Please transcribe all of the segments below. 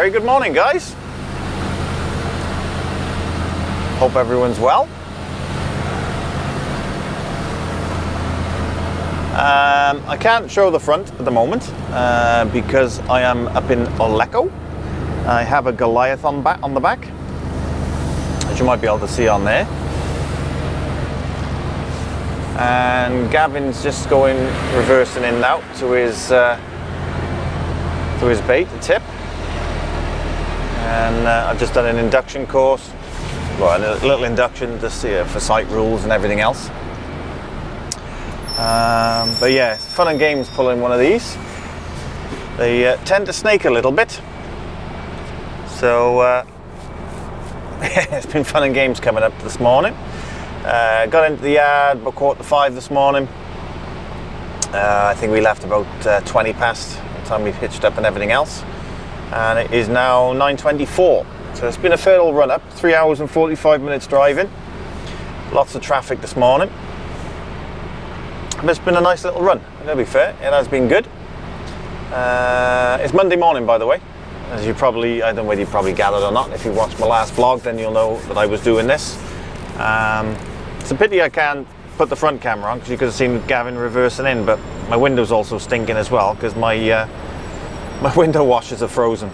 Very good morning, guys. Hope everyone's well. I can't show the front at the moment because I am up in Oleco. I have a Goliath on the back, as you might be able to see on there. And Gavin's just reversing in now to his bait, the tip. And I've just done an induction course, well, a little induction to see for sight rules and everything else. But yeah, it's fun and games pulling one of these. They tend to snake a little bit, so it's been fun and games coming up this morning. Got into the yard about 4:45 this morning. I think we left about 20 past the time we've hitched up and everything else, and it is now 9:24, so it's been a fair old run up. 3 hours and 45 minutes driving, lots of traffic this morning, but it's been a nice little run. I'm gonna be fair, it has been good. It's Monday morning, by the way, as you probably, I don't know whether you probably gathered or not. If you watched my last vlog, then you'll know that I was doing this. It's a pity I can't put the front camera on, because you could have seen Gavin reversing in, but my window's also stinking as well, because my window washers are frozen.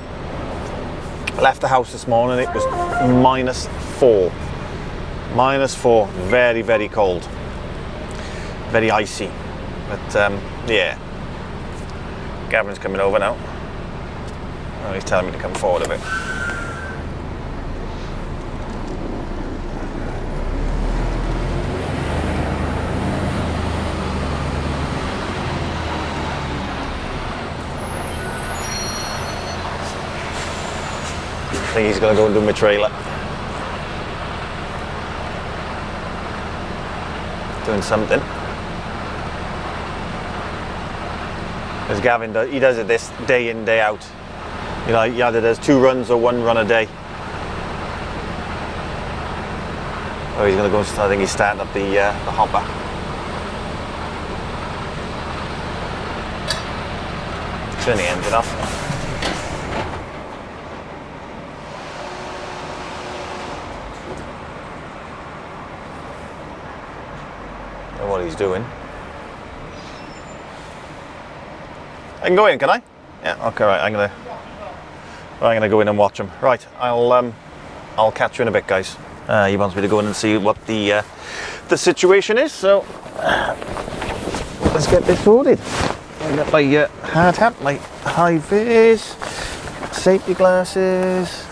I left the house this morning, it was -4. -4, very, very cold. Very icy. But yeah. Gavin's coming over now. Oh, he's telling me to come forward a bit. I think he's going to go and do my trailer. Doing something. As Gavin does, he does it this day in, day out. You know, he either does 2 runs or 1 run a day. Oh, he's going to go, I think he's starting up the hopper. Turn the engine off. What he's doing. I can go in, can I? Yeah. Okay. Right. I'm gonna go in and watch him. Right. I'll catch you in a bit, guys. He wants me to go in and see what the situation is. So let's get this sorted. I got my hard hat, my high vis, safety glasses.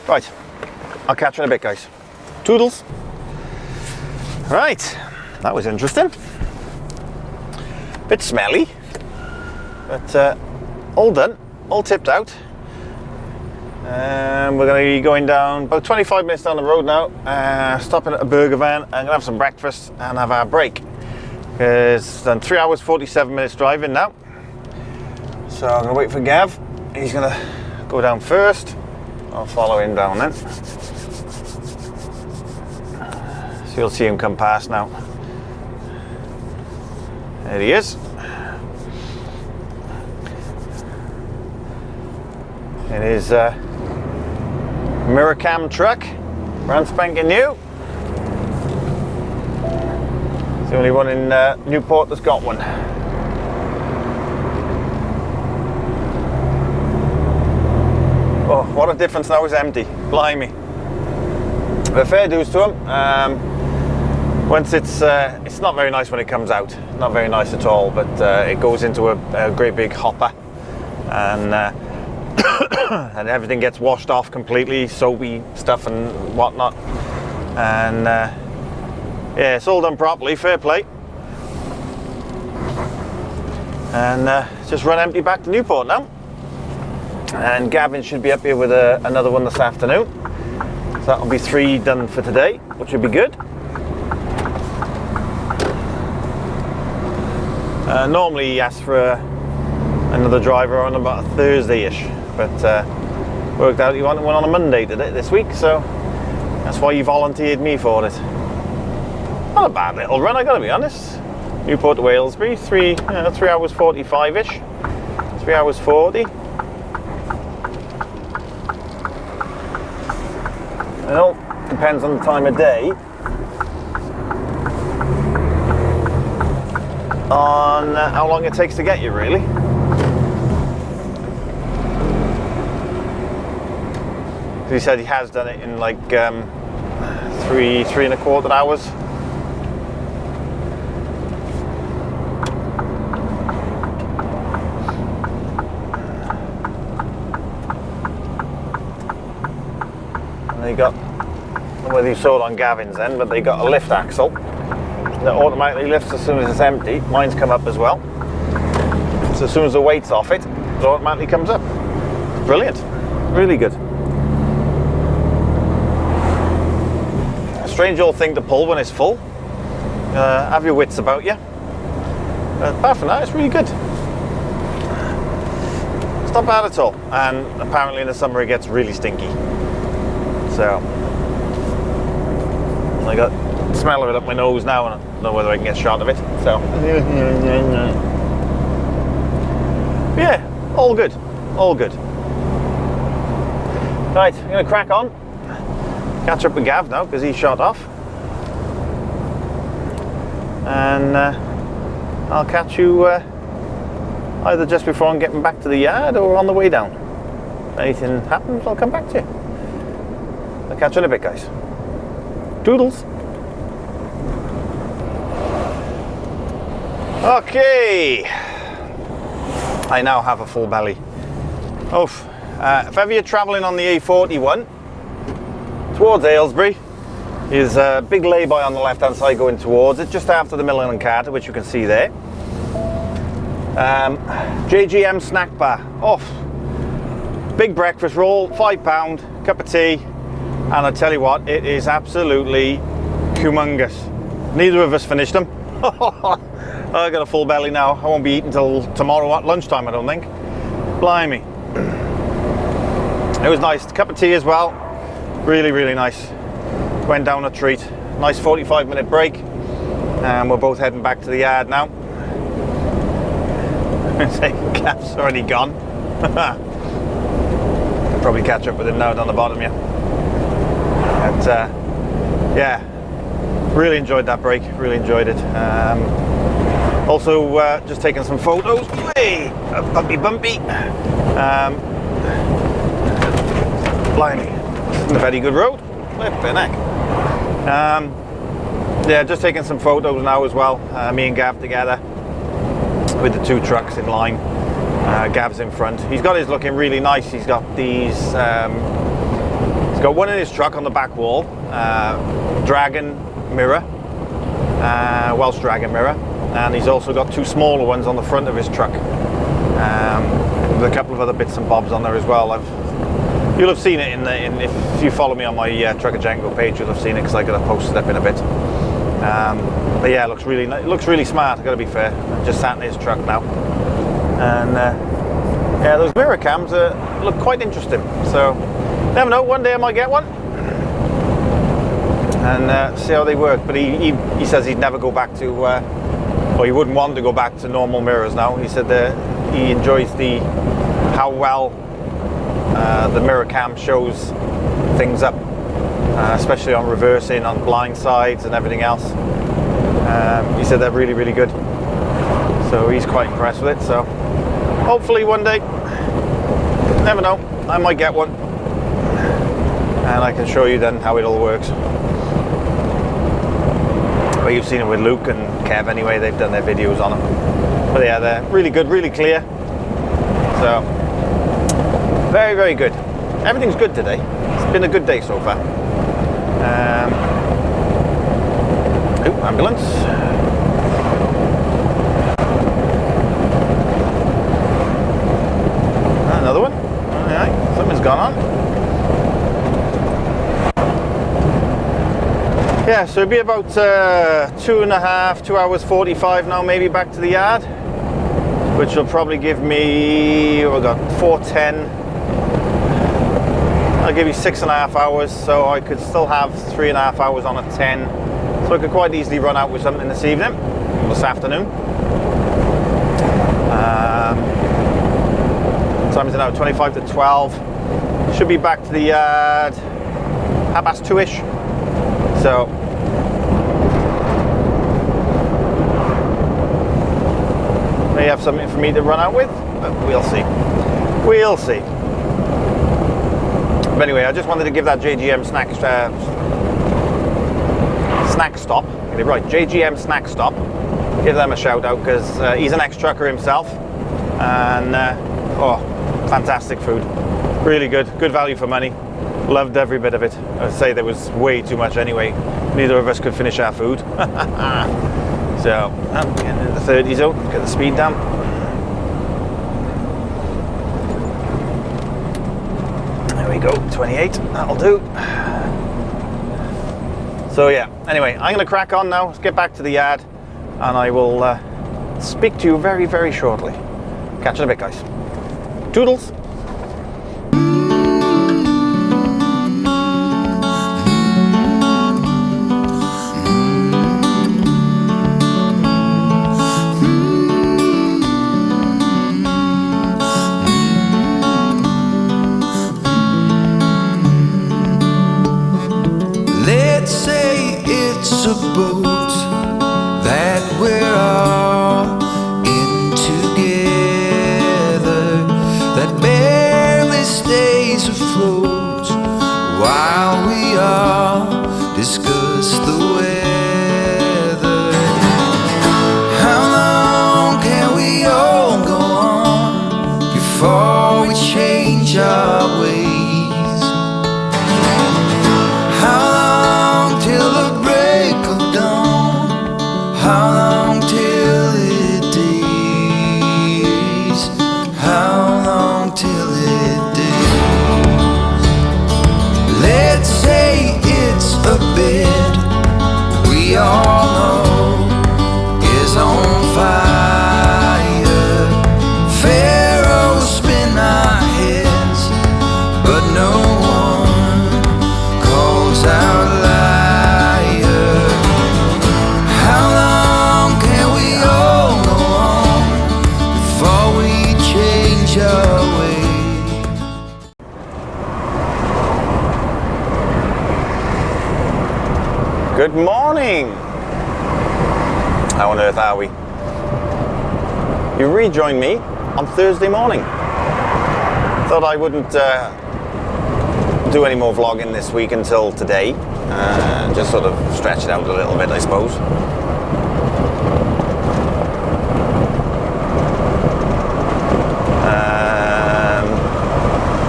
Right. I'll catch you in a bit, guys. Toodles. Right, that was interesting. Bit smelly, but all done, all tipped out. And we're going to be going down about 25 minutes down the road now, stopping at a burger van. I'm going to have some breakfast and have our break. It's done 3 hours 47 minutes driving now. So I'm going to wait for Gav. He's going to go down first. I'll follow him down then. So you'll see him come past now. There he is. It is a mirror cam truck, brand spanking new. It's the only one in Newport that's got one. Oh, what a difference now, it's empty. Blimey. But fair dues to him. Once it's not very nice when it comes out. Not very nice at all, but it goes into a great big hopper, and and everything gets washed off completely, soapy stuff and whatnot. And yeah, it's all done properly, fair play. And just run empty back to Newport now. And Gavin should be up here with another one this afternoon. So that'll be 3 done for today, which would be good. Normally he asks for another driver on about a Thursday-ish, but worked out he wanted one on a Monday this week, so that's why he volunteered me for it. Not a bad little run, I gotta be honest. Newport to Aylesbury, 3 hours 45-ish, 3 hours 40. It all depends on the time of day, on how long it takes to get you, really. He said he has done it in like 3.25 hours. And they got, whether you saw it on Gavin's end, but they got a lift axle that automatically lifts as soon as it's empty. Mine's come up as well. So as soon as the weight's off it, it automatically comes up. Brilliant. Really good. Strange old thing to pull when it's full. Have your wits about you. Apart from that, it's really good. It's not bad at all. And apparently in the summer it gets really stinky. So I got the smell of it up my nose now, and I don't know whether I can get a shot of it. So yeah, all good. All good. Right, I'm going to crack on. Catch up with Gav now because he's shot off, and I'll catch you either just before I'm getting back to the yard or on the way down. If anything happens, I'll come back to you. I'll catch you in a bit, guys. Doodles. Okay, I now have a full belly. Oof. If ever you're travelling on the A41 towards Aylesbury, is a big lay-by on the left-hand side going towards it, just after the Millen and Carter, which you can see there. JGM snack bar. Oh, big breakfast roll, £5, cup of tea, and I tell you what, it is absolutely humongous. Neither of us finished them. I got a full belly now. I won't be eating till tomorrow at lunchtime, I don't think. Blimey. It was nice. Cup of tea as well. Really, really nice. Went down a treat. Nice 45-minute break, and we're both heading back to the yard now. Cap's already gone. Probably catch up with him now down the bottom, yeah. But yeah, really enjoyed that break. Really enjoyed it. Also, just taking some photos. Hey, bumpy. Blimey. A very good road. Flippin' heck. Yeah, just taking some photos now as well. Me and Gav together with the two trucks in line. Gav's in front. He's got his looking really nice. He's got these. He's got one in his truck on the back wall, dragon mirror, Welsh dragon mirror, and he's also got two smaller ones on the front of his truck. With a couple of other bits and bobs on there as well. You'll have seen it if you follow me on my Trucker Jenko page, you'll have seen it because I got to post it up in a bit. But yeah, it looks really smart. I got to be fair. I'm just sat in his truck now, and yeah, those mirror cams look quite interesting. So never know. One day I might get one and see how they work. But he says he'd never go back to, or he wouldn't want to go back to normal mirrors now. He said that he enjoys how well the mirror cam shows things up, especially on reversing, on blind sides and everything else. He said they're really, really good. So he's quite impressed with it. So hopefully one day, never know, I might get one. And I can show you then how it all works. Well, you've seen it with Luke and Kev anyway, they've done their videos on them. But yeah, they're really good, really clear. So very, very good. Everything's good today. It's been a good day so far. Ambulance. Another one. Alright, something's gone on. Yeah, so it'll be about 2 hours 45 now, maybe back to the yard, which will probably give me, we've got 4:10. I'll give you 6.5 hours, so I could still have 3.5 hours on a 10. So I could quite easily run out with something this evening. this afternoon. Time is now 25 to 12. Should be back to the yard 2:30ish. So may have something for me to run out with, but we'll see. We'll see. But anyway, I just wanted to give that JGM snack stop. Get it right. JGM snack stop. Give them a shout out because he's an ex-trucker himself, and oh, fantastic food. Really good. Good value for money. Loved every bit of it. I'd say there was way too much anyway. Neither of us could finish our food. So, getting into the 30s out, get the speed down. There we go, 28, that'll do. So yeah, anyway, I'm gonna crack on now. Let's get back to the yard and I will speak to you very, very shortly. Catch you in a bit, guys. Toodles. A boat that we're all in together, that barely stays afloat while we all discuss the weather. How long can we all go on before we change our ways? How long till the how long till it days? How long till it days? Let's say it's a bed we all know is on fire. Pharaohs spin our heads, but no one calls out loud. Good morning! How on earth are we? You rejoined me on Thursday morning. Thought I wouldn't do any more vlogging this week until today. Just sort of stretch it out a little bit, I suppose.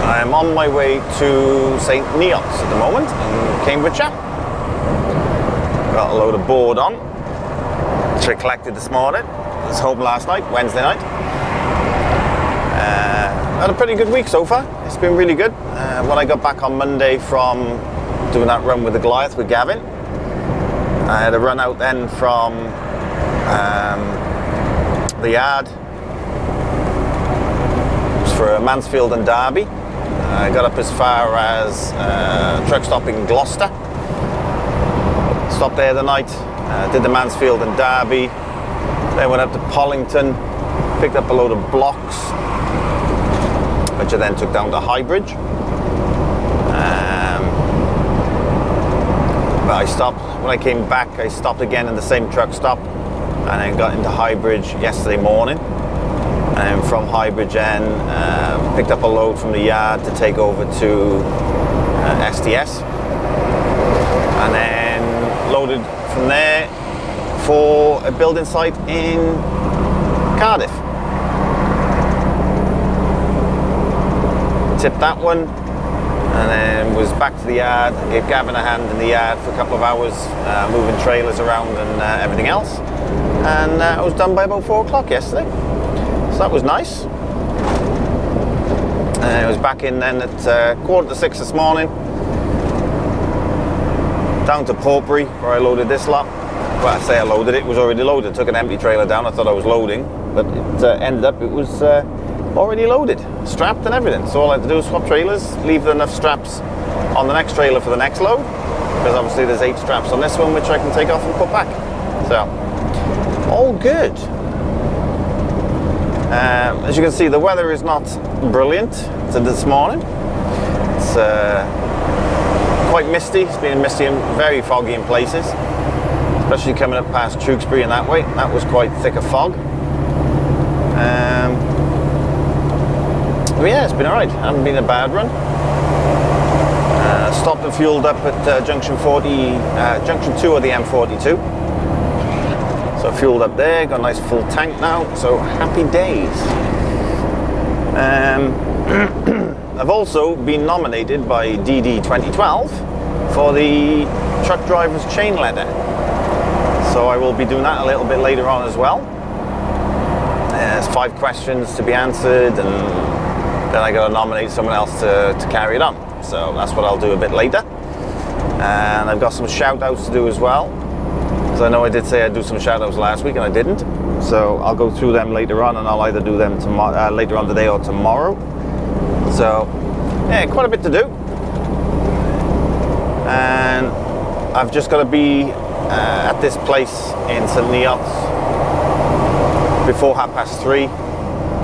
I'm on my way to St. Neots at the moment in Cambridgeshire. Got a load of board on, which I collected this morning. It was home last night, Wednesday night. Had a pretty good week so far. It's been really good. When I got back on Monday from doing that run with the Goliath with Gavin, I had a run out then from the yard. It was for Mansfield and Derby. I got up as far as truck stop in Gloucester. Stopped there the night, did the Mansfield and Derby, then went up to Pollington, picked up a load of blocks, which I then took down to Highbridge. But I stopped, when I came back, I stopped again in the same truck stop, and then got into Highbridge yesterday morning. And from Highbridge then, picked up a load from the yard to take over to STS. And then loaded from there for a building site in Cardiff. Tipped that one and then was back to the yard, gave Gavin a hand in the yard for a couple of hours, moving trailers around and everything else. And I was done by about 4 o'clock yesterday. So that was nice. And I was back in then at 5:45 this morning. Down to Portbury, where I loaded this lot. Well, I say I loaded it, was already loaded. Took an empty trailer down, I thought I was loading, but it ended up, it was already loaded, strapped and everything. So all I had to do was swap trailers, leave enough straps on the next trailer for the next load, because obviously there's 8 straps on this one, which I can take off and put back. So, all good. As you can see, the weather is not brilliant this morning. It's quite misty. It's been misty and very foggy in places, especially coming up past Tewkesbury and that way. That was quite thick of fog. But yeah, it's been alright. Hasn't been a bad run. Stopped and fueled up at junction 2 of the M42. So fueled up there, got a nice full tank now, so happy days. I've also been nominated by DD 2012 for the truck driver's chain letter. So I will be doing that a little bit later on as well. There's 5 questions to be answered, and then I got to nominate someone else to carry it on. So that's what I'll do a bit later. And I've got some shout outs to do as well. So I know I did say I'd do some shout outs last week and I didn't. So I'll go through them later on, and I'll either do them later on today or tomorrow. So yeah, quite a bit to do. And I've just got to be at this place in St Neots before 3:30.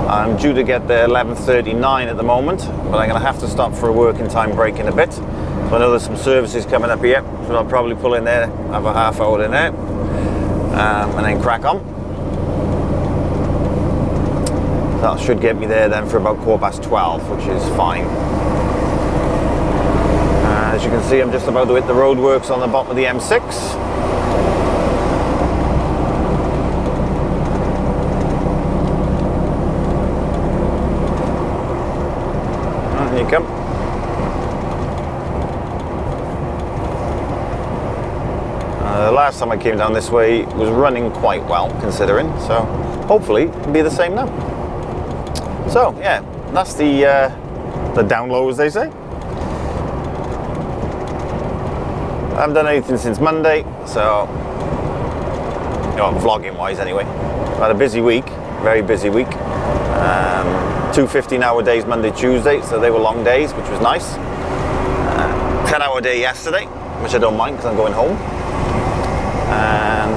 I'm due to get there 11:39 at the moment, but I'm going to have to stop for a working time break in a bit. So I know there's some services coming up here, so I'll probably pull in there, have a half hour in there, and then crack on. That should get me there then for about 12:15, which is fine. As you can see, I'm just about to hit the roadworks on the bottom of the M6. Here you come. The last time I came down this way it was running quite well, considering, so hopefully it'll be the same now. So yeah, that's the down low, as they say. I haven't done anything since Monday, so vlogging wise anyway. I've had a busy week, very busy week. 2 15-hour days Monday, Tuesday, so they were long days, which was nice. 10-hour day yesterday, which I don't mind because I'm going home. And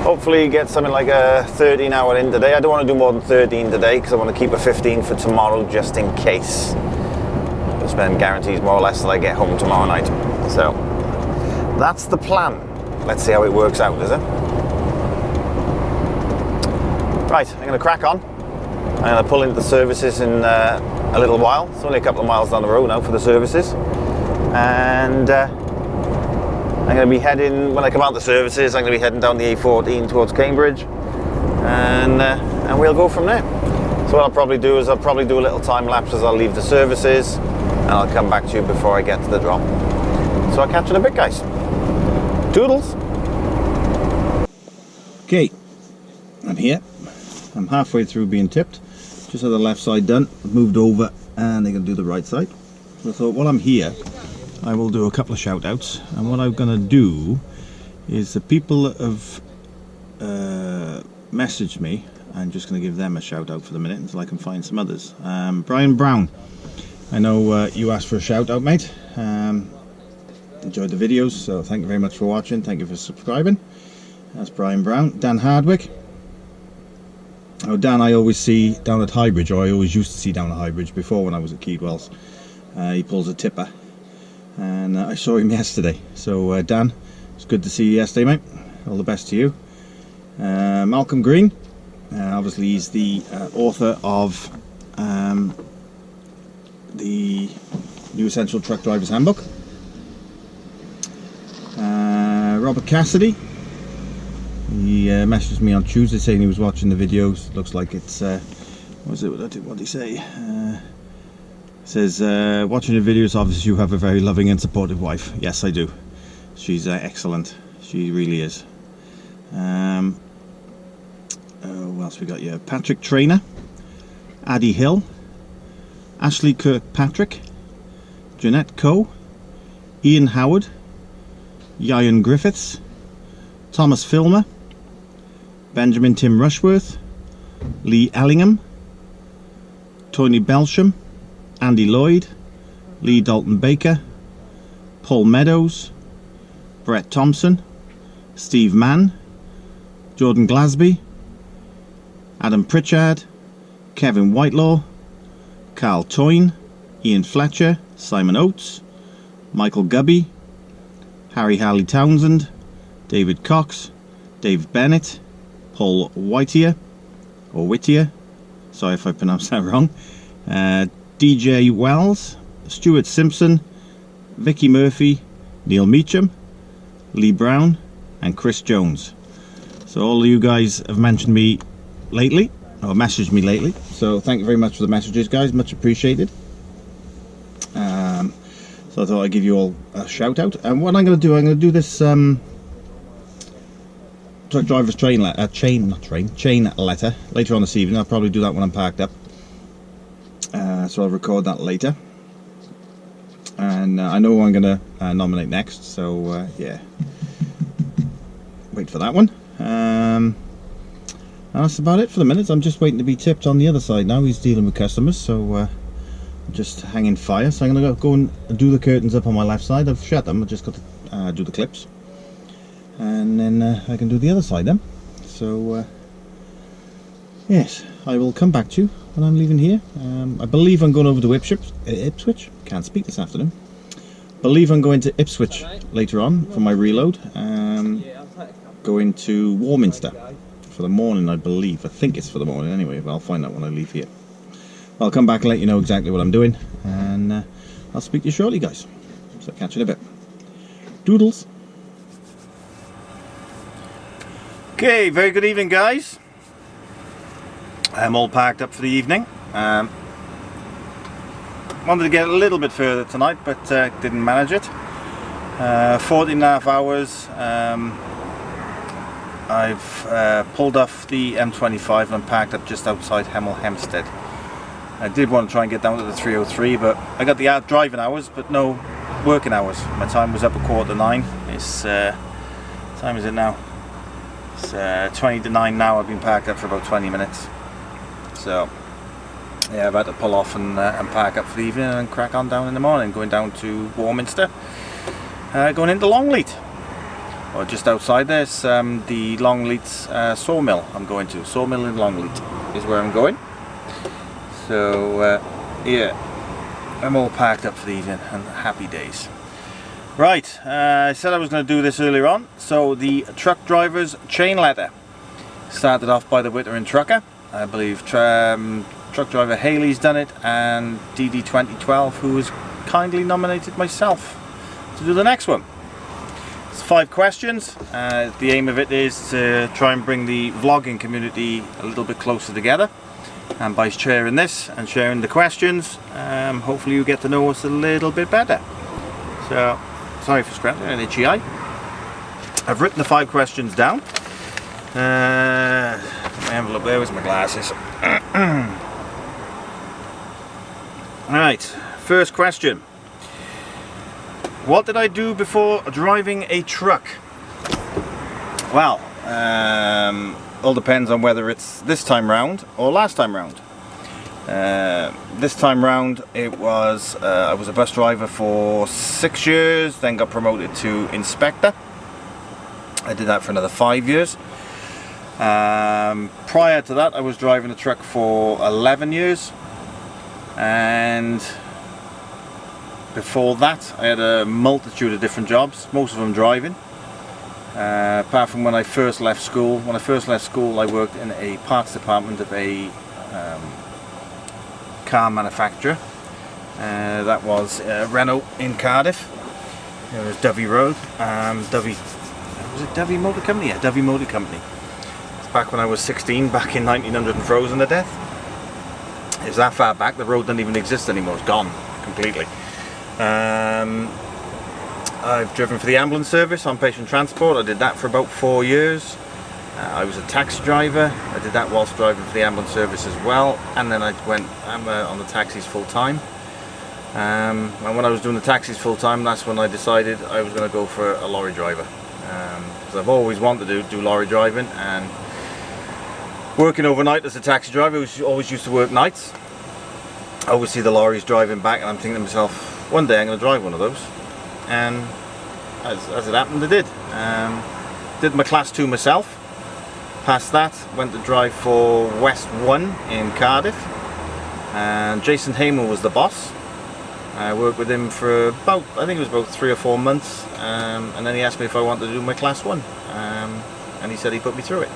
hopefully get something like a 13-hour in today. I don't want to do more than 13 today because I want to keep a 15 for tomorrow just in case. This then guarantees more or less that I get home tomorrow night. So that's the plan. Let's see how it works out, is it? Right, I'm going to crack on. I'm going to pull into the services in a little while. It's only a couple of miles down the road now for the services. And I'm going to be heading, when I come out the services, I'm going to be heading down the A14 towards Cambridge. And we'll go from there. So what I'll probably do is I'll probably do a little time lapse as I'll leave the services. And I'll come back to you before I get to the drop. So I'll catch you in a bit, guys. Toodles. Okay, I'm here. I'm halfway through being tipped. Just had the left side done, moved over, and they're going to do the right side. So I thought while I'm here, I will do a couple of shout outs. And what I'm going to do is the people that have messaged me, I'm just going to give them a shout out for the minute until I can find some others. Brian Brown, I know you asked for a shout out, mate. Enjoyed the videos, so thank you very much for watching. Thank you for subscribing. That's Brian Brown. Dan Hardwick. Oh, Dan, I always see down at Highbridge, or I always used to see down at Highbridge before when I was at Keedwells. He pulls a tipper, and I saw him yesterday. So Dan, it's good to see you yesterday, mate. All the best to you. Malcolm Green, obviously he's the author of the New Essential Truck Driver's Handbook. Robert Cassidy, he messaged me on Tuesday saying he was watching the videos. Looks like it's what did he say? Says watching the videos, obviously you have a very loving and supportive wife. Yes, I do. She's excellent. She really is. What else we got here? Patrick Trainer, Addy Hill, Ashley Kirkpatrick, Jeanette Coe, Ian Howard, Ian Griffiths, Thomas Filmer, Benjamin Tim Rushworth, Lee Ellingham, Tony Belsham, Andy Lloyd, Lee Dalton Baker, Paul Meadows, Brett Thompson, Steve Mann, Jordan Glasby, Adam Pritchard, Kevin Whitelaw, Carl Toyne, Ian Fletcher, Simon Oates, Michael Gubby, Harry Halley Townsend, David Cox, Dave Bennett, Paul Whittier, or Whittier, sorry if I pronounced that wrong, DJ Wells, Stuart Simpson, Vicky Murphy, Neil Meacham, Lee Brown, and Chris Jones. So all of you guys have mentioned me lately, or messaged me lately, so thank you very much for the messages, guys, much appreciated. So I thought I'd give you all a shout out. And what I'm going to do this truck driver's chain letter later on this evening. I'll probably do that when I'm parked up. So I'll record that later. And I know who I'm going to nominate next, so yeah, wait for that one. And that's about it for the minute. I'm just waiting to be tipped on the other side now. He's dealing with customers, so just hanging fire. So I'm going to go and do the curtains up on my left side. I've shut them, I've just got to do the clips, and then I can do the other side then. So yes, I will come back to you when I'm leaving here. I believe I'm going over to Ipswich. Can't speak this afternoon. Believe I'm going to Ipswich later on for my reload. Going to Warminster for the morning, I believe. I think it's for the morning anyway, but I'll find out when I leave here. I'll come back and let you know exactly what I'm doing, and I'll speak to you shortly, guys. So catch you in a bit. Doodles. Okay, very good evening, guys. I'm all packed up for the evening. Wanted to get a little bit further tonight, but didn't manage it. 14.5 hours. I've pulled off the M25 and I'm parked up just outside Hemel Hempstead. I did want to try and get down to the 303, but I got the driving hours but no working hours. My time was up 9:15. It's time is it now? It's 20 to 9 now. I've been parked up for about 20 minutes. So yeah, I've had to pull off and park up for the evening and crack on down in the morning, going down to Warminster, going into Longleat. Or just outside there's the Longleat sawmill I'm going to. Sawmill in Longleat is where I'm going. So yeah, I'm all packed up for the evening and happy days. Right, I said I was going to do this earlier on. So the truck driver's chain letter started off by the Wittering Trucker. I believe truck driver Haley's done it, and DD 2012, who has kindly nominated myself to do the next one. It's 5 questions. The aim of it is to try and bring the vlogging community a little bit closer together, and by sharing this and sharing the questions, hopefully you get to know us a little bit better. So sorry for scratching an itchy eye. I've written the 5 questions down. My envelope there with my glasses. Alright, first question. What did I do before driving a truck? Well, all depends on whether it's this time round or last time round. This time round it was, I was a bus driver for 6 years, then got promoted to inspector. I did that for another 5 years. Prior to that I was driving a truck for 11 years, and before that I had a multitude of different jobs, most of them driving. Apart from when I first left school. When I first left school I worked in a parts department of a car manufacturer. That was Renault in Cardiff. It was Dovey Road. Was it Dovey Motor Company? Yeah, Dovey Motor Company. It's back when I was 16, back in 1900 and frozen to death. It was that far back, the road doesn't even exist anymore, it's gone completely. I've driven for the ambulance service on patient transport. I did that for about 4 years. I was a taxi driver. I did that whilst driving for the ambulance service as well, and then I went on the taxis full time. And when I was doing the taxis full time, that's when I decided I was going to go for a lorry driver. Because I've always wanted to do lorry driving, and working overnight as a taxi driver, I always used to work nights. I always see the lorries driving back, and I'm thinking to myself, one day I'm going to drive one of those. And as it happened, I did. Did my class 2 myself. Past that, went to drive for West 1 in Cardiff, and Jason Heyman was the boss. I worked with him for about, I think it was about 3 or 4 months, and then he asked me if I wanted to do my Class 1, and he said he put me through it.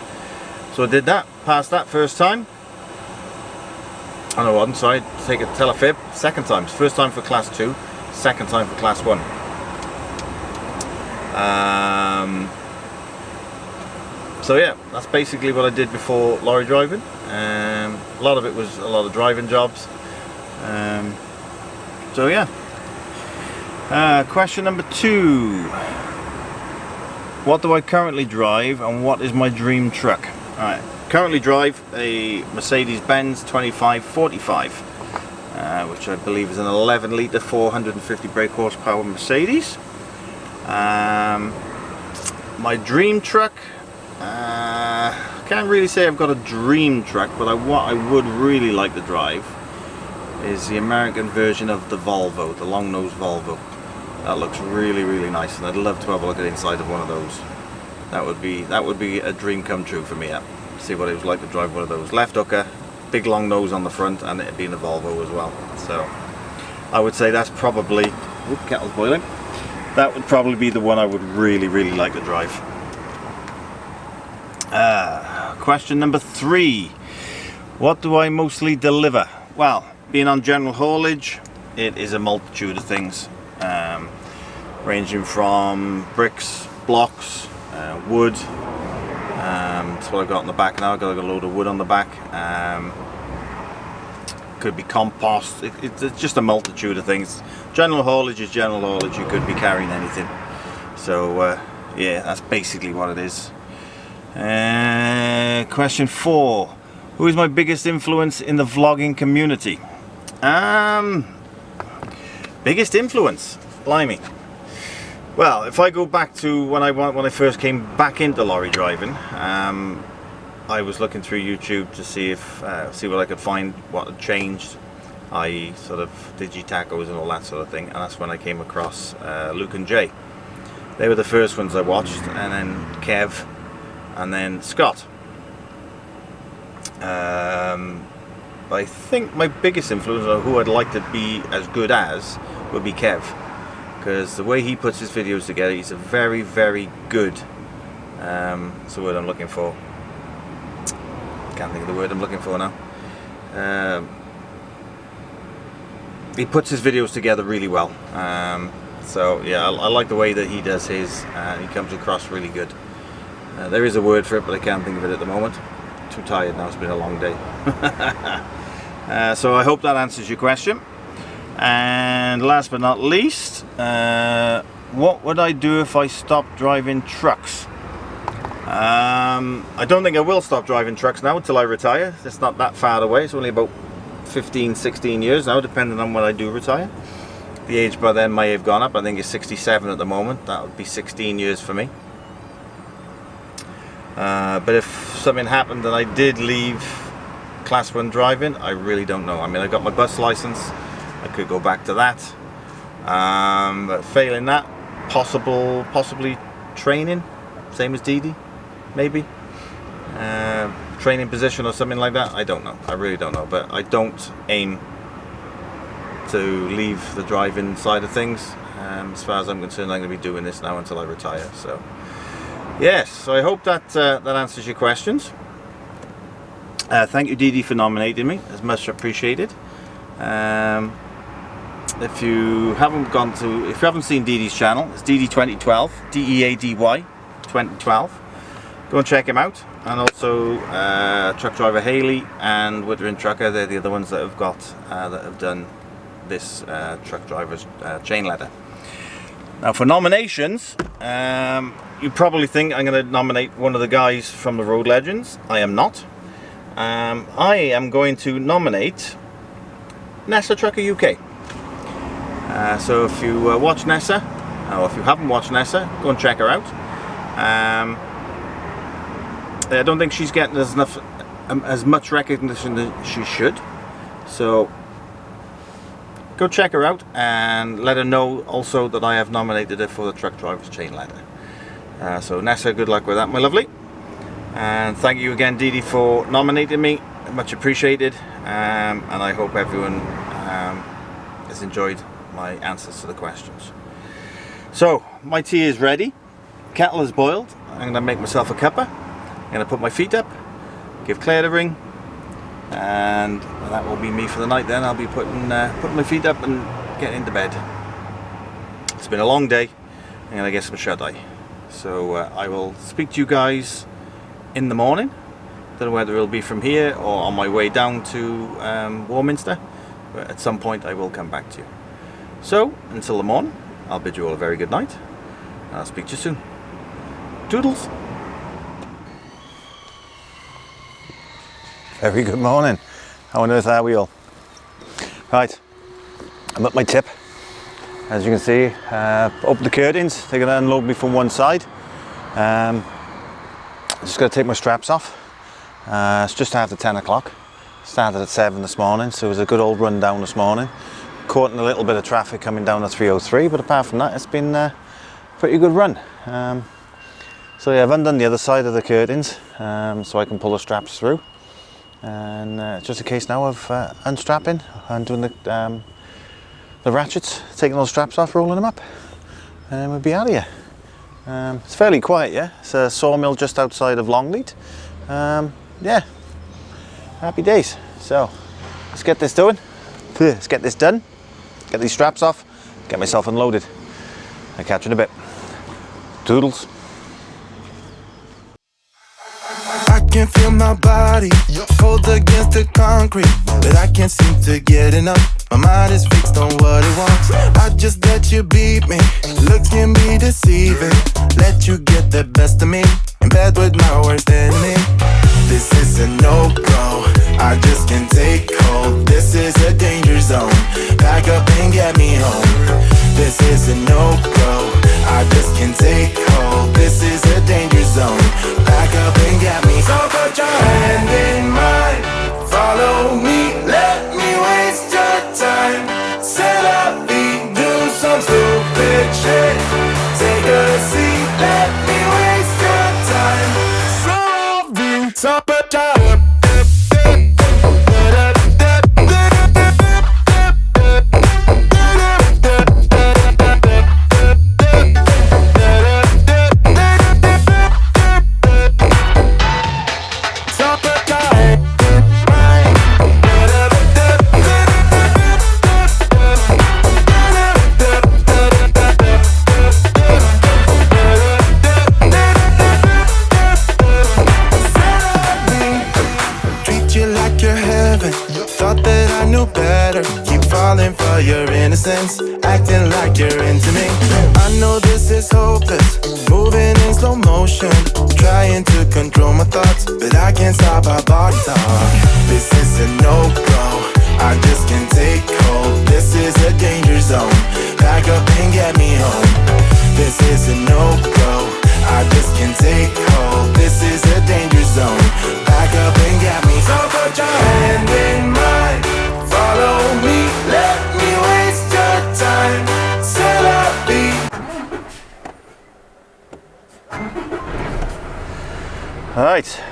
So I did that, passed that first time. Oh no, I wasn't, sorry, take a tell a fib, second time. First time for Class 2, second time for Class 1. So yeah, that's basically what I did before lorry driving. A lot of it was a lot of driving jobs. So yeah. Question number 2. What do I currently drive and what is my dream truck? Alright, currently drive a Mercedes-Benz 2545, which I believe is an 11 litre 450 brake horsepower Mercedes. My dream truck, I can't really say I've got a dream truck, but what I would really like to drive is the American version of the Volvo, the long nose Volvo. That looks really, really nice, and I'd love to have a look at the inside of one of those. That would be a dream come true for me. Yeah. See what it was like to drive one of those. Left hooker, big long nose on the front, and it being a Volvo as well. So I would say that's probably, whoop, kettle's boiling. That would probably be the one I would really, really like to drive. Question number 3. What do I mostly deliver? Well, being on general haulage, it is a multitude of things, ranging from bricks, blocks, wood. That's what I've got on the back now. I've got a load of wood on the back. Could be compost. It's just a multitude of things. General haulage is general haulage. You could be carrying anything. So yeah, that's basically what it is. Question 4. Who is my biggest influence in the vlogging community? Biggest influence? Blimey. Well, if I go back to when I first came back into lorry driving, I was looking through YouTube to see what I could find, what had changed, i.e. sort of digi-tacos and all that sort of thing, and that's when I came across Luke and Jay. They were the first ones I watched, and then Kev, and then Scott. I think my biggest influence on who I'd like to be as good as would be Kev, because the way he puts his videos together, he's a very, very good, that's the word I'm looking for, can't think of the word I'm looking for now. He puts his videos together really well, so yeah, I like the way that he does his, he comes across really good. There is a word for it, but I can't think of it at the moment. Too tired now, it's been a long day. So I hope that answers your question. And last but not least, what would I do if I stopped driving trucks? I don't think I will stop driving trucks now until I retire. It's not that far away. It's only about 15-16 years now, depending on when I do retire. The age by then may have gone up. I think it's 67 at the moment. That would be 16 years for me. But if something happened and I did leave Class 1 driving, I really don't know. I mean, I got my bus license. I could go back to that. But failing that, possibly training, same as Dee Dee, maybe. Training position or something like that. I don't know. I really don't know. But I don't aim to leave the driving side of things. As far as I'm concerned, I'm going to be doing this now until I retire. So yes, so I hope that that answers your questions. Thank you, Dee Dee, for nominating me. It's much appreciated. If you haven't seen Dee Dee's channel, it's Dee Dee 2012, DEADY 2012. Go and check him out. And also truck driver Haley and Woodring Trucker. They're the other ones that have done this truck driver's chain ladder. Now for nominations, you probably think I'm going to nominate one of the guys from the Road Legends. I am not. I am going to nominate Nessa Trucker UK. So if you watch Nessa, or if you haven't watched Nessa, go and check her out. I don't think she's getting as much recognition as she should. So go check her out and let her know also that I have nominated her for the Truck Driver's Chain Ladder. So Nessa, good luck with that, my lovely. And thank you again, Dee Dee, for nominating me. Much appreciated. And I hope everyone has enjoyed my answers to the questions. So my tea is ready. Kettle is boiled. I'm going to make myself a cuppa. I'm going to put my feet up, give Claire a ring, and that will be me for the night. Then I'll be putting my feet up and getting into bed. It's been a long day. I'm going to get some shut-eye. So I will speak to you guys in the morning. Don't know whether it'll be from here or on my way down to Warminster, but at some point I will come back to you. So until the morning, I'll bid you all a very good night, and I'll speak to you soon. Doodles. Very good morning. How on earth are we all? Right, I'm at my tip. As you can see, open the curtains. They're going to unload me from one side. I'm just going to take my straps off. It's just after 10 o'clock. Started at 7 this morning, so it was a good old run down this morning. Caught in a little bit of traffic coming down the 303, but apart from that, it's been a pretty good run. So yeah, I've undone the other side of the curtains, so I can pull the straps through. And it's just a case now of unstrapping, undoing the ratchets, taking those straps off, rolling them up, and we'll be out of here. It's fairly quiet, yeah. It's a sawmill just outside of Longleat. Yeah, happy days. So let's get this doing. Let's get this done. Get these straps off. Get myself unloaded. I'll catch you in a bit. Toodles. I can feel my body cold against the concrete, but I can't seem to get enough. My mind is fixed on what it wants. I just let you beat me. Looks can be deceiving. Let you get the best of me. In bed with my worst enemy. This is a no-go. I just can't take hold. This is a danger zone. Pack up and get me home. This is a no-go. I just can't take hold. This is a danger zone. Pack up and get me. So put your hand in mine. Follow me. Let me waste your time. Set up feet. Do some stupid shit. Take a seat. Let me waste your time. So put your your innocence, acting like you're into me. I know this is hopeless, moving in slow motion, trying to control my thoughts, but I can't stop our body talk. This is a no-go, I just can't take hold. This is a danger zone, pack up and get me home. This is a no-go, I just can't take hold. This is a danger zone, pack up and get me. So put your hand in mine, follow me, let me waste your time. Set up beat. All right,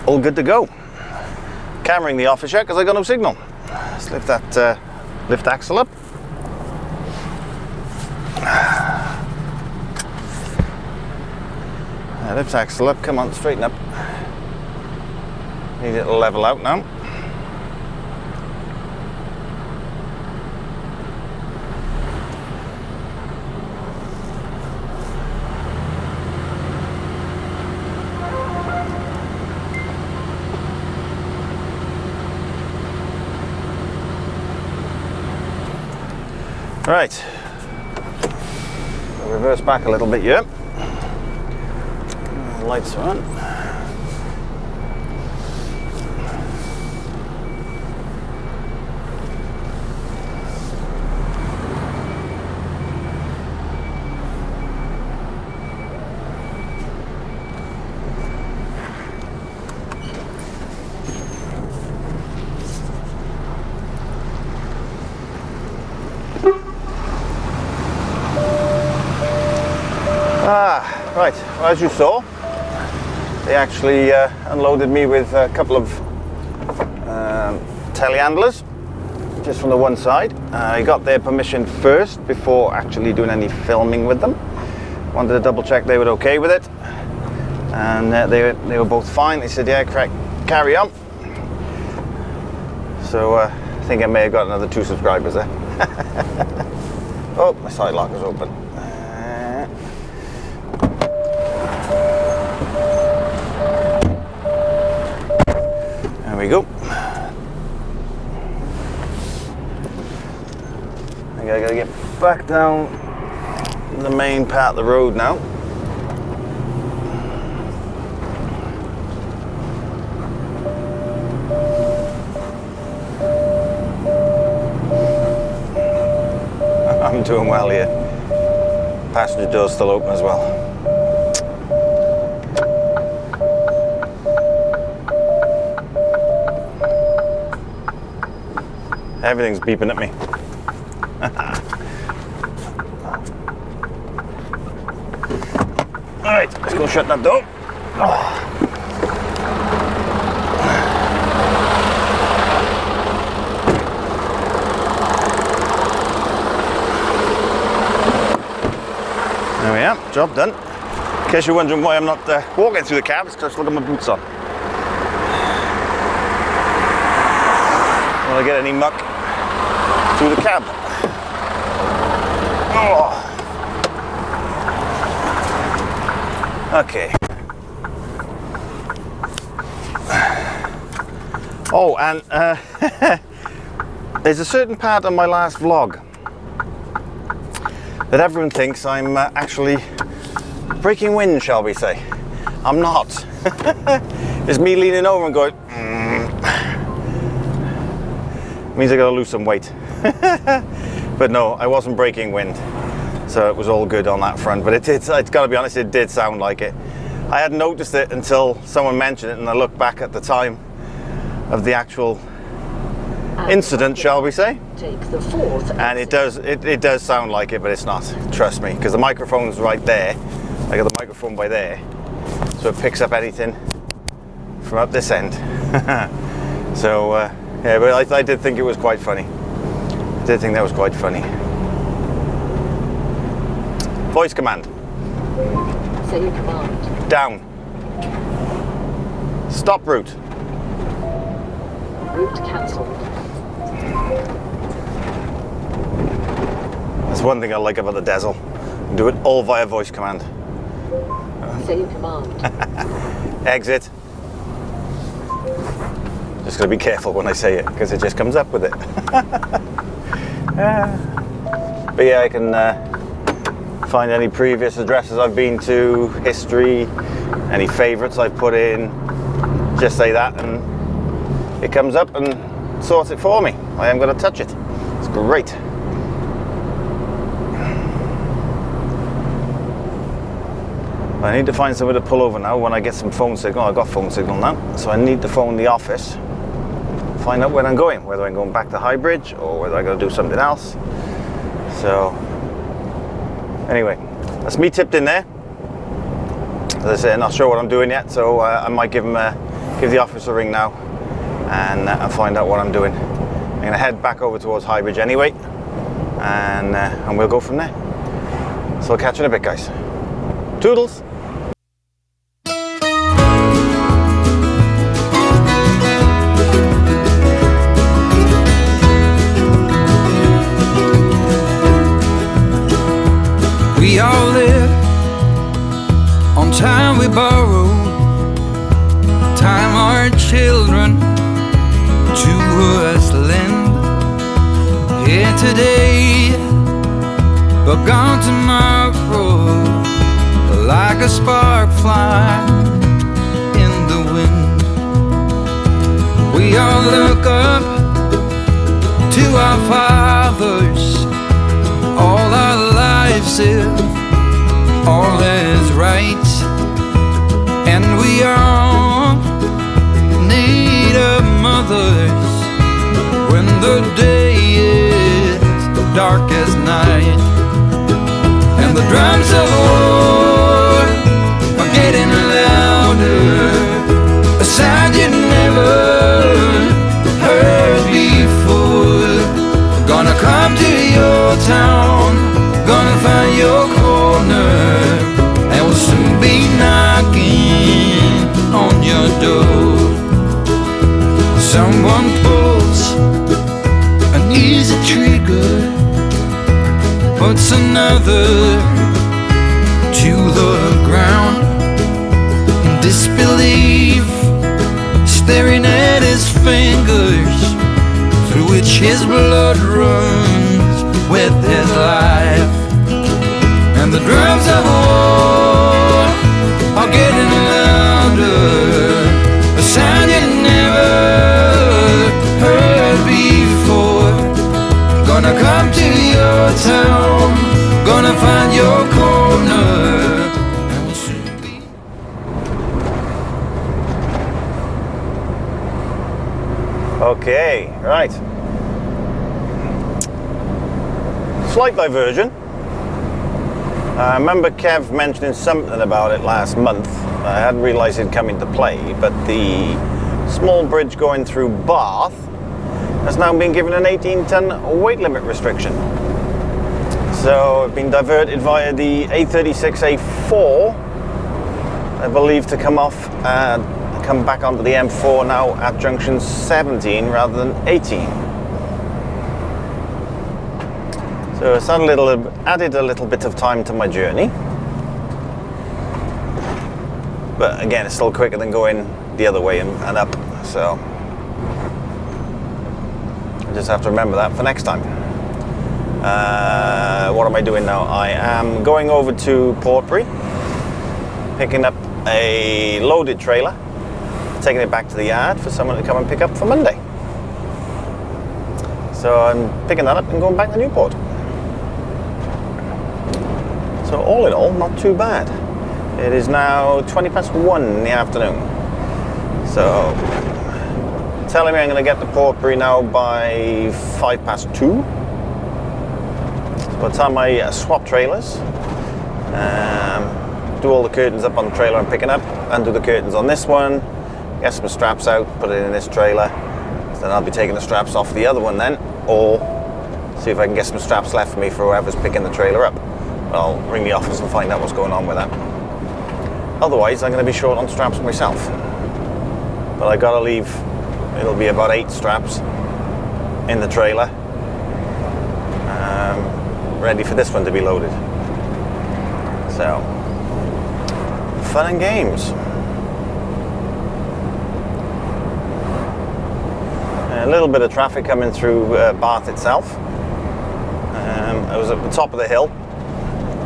all good to go. Can't ring the office yet because I got no signal. Let's lift that lift axle up. Lift axle up. Come on, straighten up. Need it to level out now. Right, I'll reverse back a little bit here. Lights are on. Right, what as you saw, they actually unloaded me with a couple of telehandlers just from the one side. I got their permission first before actually doing any filming with them. Wanted to double check they were okay with it, and they were both fine. They said, yeah, carry on. So I think I may have got another 2 subscribers there. Oh, my side lock is open. There we go. I gotta get back down the main part of the road now. I'm doing well here. Passenger door's still open as well. Everything's beeping at me. Alright, let's go shut that door. There we are, job done. In case you're wondering why I'm not walking through the cab, it's because I've still got my boots on. Will I get any muck through the cab? Oh. Okay. Oh, and there's a certain part of my last vlog that everyone thinks I'm actually breaking wind, shall we say. I'm not. It's me leaning over and going, means I gotta lose some weight. But no, I wasn't breaking wind. So it was all good on that front. But it's gotta be honest, it did sound like it. I hadn't noticed it until someone mentioned it, and I looked back at the time of the actual incident, shall we say. Take the 4th and it does sound like it, but it's not, trust me, because the microphone's right there. I got the microphone by there, so it picks up anything from up this end. So yeah, but I did think it was quite funny. I did think that was quite funny. Voice command. Say your command. Down. Stop route. Route cancelled. That's one thing I like about the Diesel. Do it all via voice command. Say your command. Exit. Just gotta be careful when I say it, because it just comes up with it. But yeah, I can find any previous addresses I've been to, history, any favourites I've put in. Just say that and it comes up and sorts it for me. I am going to touch it. It's great. I need to find somewhere to pull over now when I get some phone signal. I've got phone signal now, so I need to phone the office, find out where I'm going, whether I'm going back to High Bridge or whether I'm going to do something else. So anyway, that's me tipped in there. As I say, I'm not sure what I'm doing yet, so I might give the office a ring now and find out what I'm doing. I'm going to head back over towards High Bridge anyway, and we'll go from there. So I'll catch you in a bit, guys. Toodles! We all live on time we borrow, time our children to us lend. Here today, but gone tomorrow, like a spark fly in the wind. We all look up to our fathers, all our lives if all is right, and we all need our mothers when the day is dark as night, and the drums of war are Someone pulls an easy trigger, puts another to the ground. Disbelief, staring at his fingers, through which his blood runs with his life. And the drums of war are getting louder, a sound you never heard before. Gonna come to your town, gonna find your corner, and we'll soon be. Okay, right. Slight diversion. I remember Kev mentioning something about it last month. I hadn't realised it'd come into play, but the small bridge going through Bath has now been given an 18-ton weight limit restriction. So I've been diverted via the A36A4, I believe, to come off and come back onto the M4 now at junction 17 rather than 18. So it's added a little bit of time to my journey. But again, it's still quicker than going the other way and up. So I just have to remember that for next time. What am I doing now? I am going over to Portbury, picking up a loaded trailer, taking it back to the yard for someone to come and pick up for Monday. So I'm picking that up and going back to Newport. So all in all, not too bad. It is now 1:20 in the afternoon. So telling me I'm going to get to Portbury now by 2:05. By the time I swap trailers, do all the curtains up on the trailer I'm picking up, undo the curtains on this one, get some straps out, put it in this trailer. Then I'll be taking the straps off the other one then, or see if I can get some straps left for me for whoever's picking the trailer up. I'll ring the office and find out what's going on with that. Otherwise, I'm going to be short on straps myself. But I got to leave, it'll be about 8 straps in the trailer, ready for this one to be loaded. So, fun and games. A little bit of traffic coming through Bath itself. I was at the top of the hill.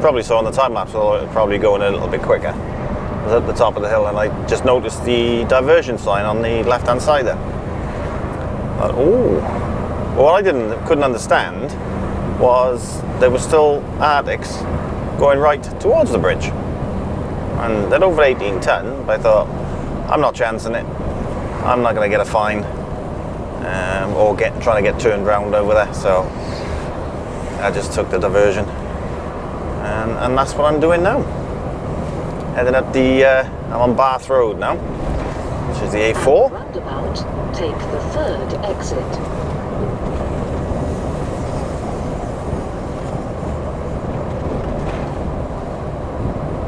Probably saw on the time lapse, although it probably going a little bit quicker. I was at the top of the hill and I just noticed the diversion sign on the left hand side there. But, oh, what I couldn't understand was there were still Arctics going right towards the bridge, and they're over 18 ton. But I thought, I'm not chancing it. I'm not going to get a fine or trying to get turned round over there. So I just took the diversion. And that's what I'm doing now. Heading up I'm on Bath Road now, which is the A4. Roundabout, take the 3rd exit.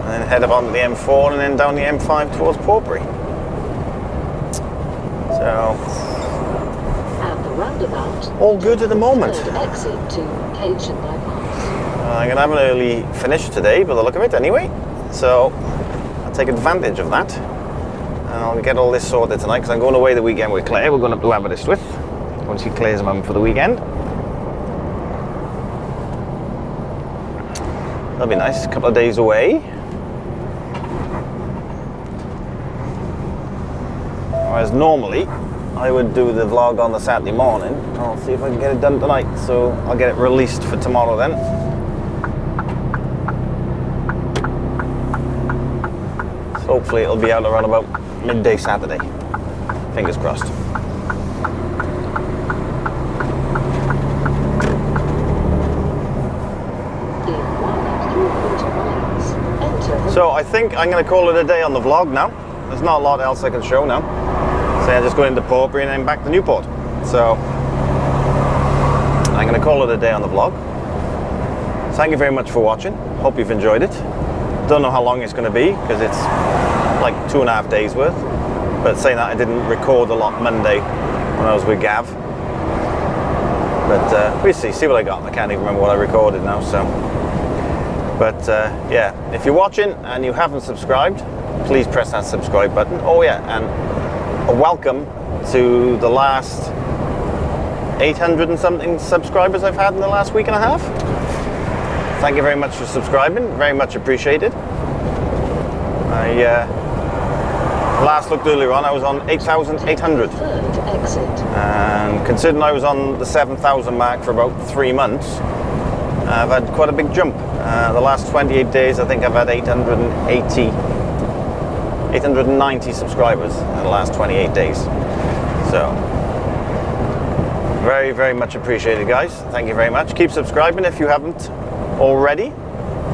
And then head up onto the M4 and then down the M5 towards Portbury. So, At the roundabout, all good at the moment. 3rd exit to Cajun bypass. I'm going to have an early finish today, by the look of it anyway. So I'll take advantage of that. And I'll get all this sorted tonight, because I'm going away the weekend with Claire. We're going up to Aberystwyth once she clears mum for the weekend. That'll be nice, a couple of days away. Whereas normally I would do the vlog on the Saturday morning. I'll see if I can get it done tonight, so I'll get it released for tomorrow then. Hopefully it'll be out around about midday Saturday. Fingers crossed. So I think I'm going to call it a day on the vlog now. There's not a lot else I can show now. So I'm just going into Portbury and then back to Newport. So I'm going to call it a day on the vlog. Thank you very much for watching. Hope you've enjoyed it. Don't know how long it's going to be, because it's like 2.5 days worth. But saying that, I didn't record a lot Monday when I was with Gav. But we'll see what I got. I can't even remember what I recorded now. So, but yeah, if you're watching and you haven't subscribed, please press that subscribe button. Oh yeah, and a welcome to the last 800 and something subscribers I've had in the last week and a half. Thank you very much for subscribing, very much appreciated. I last looked earlier on, I was on 8,800. Third exit. And considering I was on the 7,000 mark for about 3 months, I've had quite a big jump. The last 28 days, I think I've had 890 subscribers in the last 28 days. So, very, very much appreciated, guys. Thank you very much. Keep subscribing if you haven't already.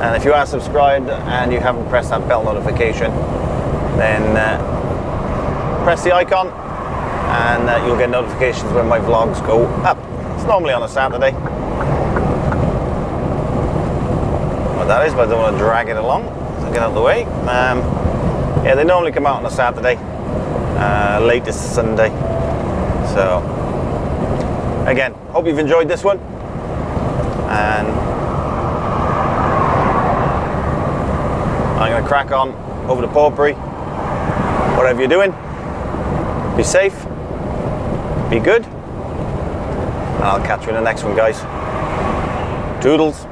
And if you are subscribed and you haven't pressed that bell notification, then press the icon and you'll get notifications when my vlogs go up. It's normally on a Saturday. What that is, but I don't want to drag it along, so get out of the way. Yeah, they normally come out on a Saturday, latest Sunday. So, again, hope you've enjoyed this one. And I'm going to crack on over to Portbury. Whatever you're doing, be safe, be good, and I'll catch you in the next one, guys. Toodles.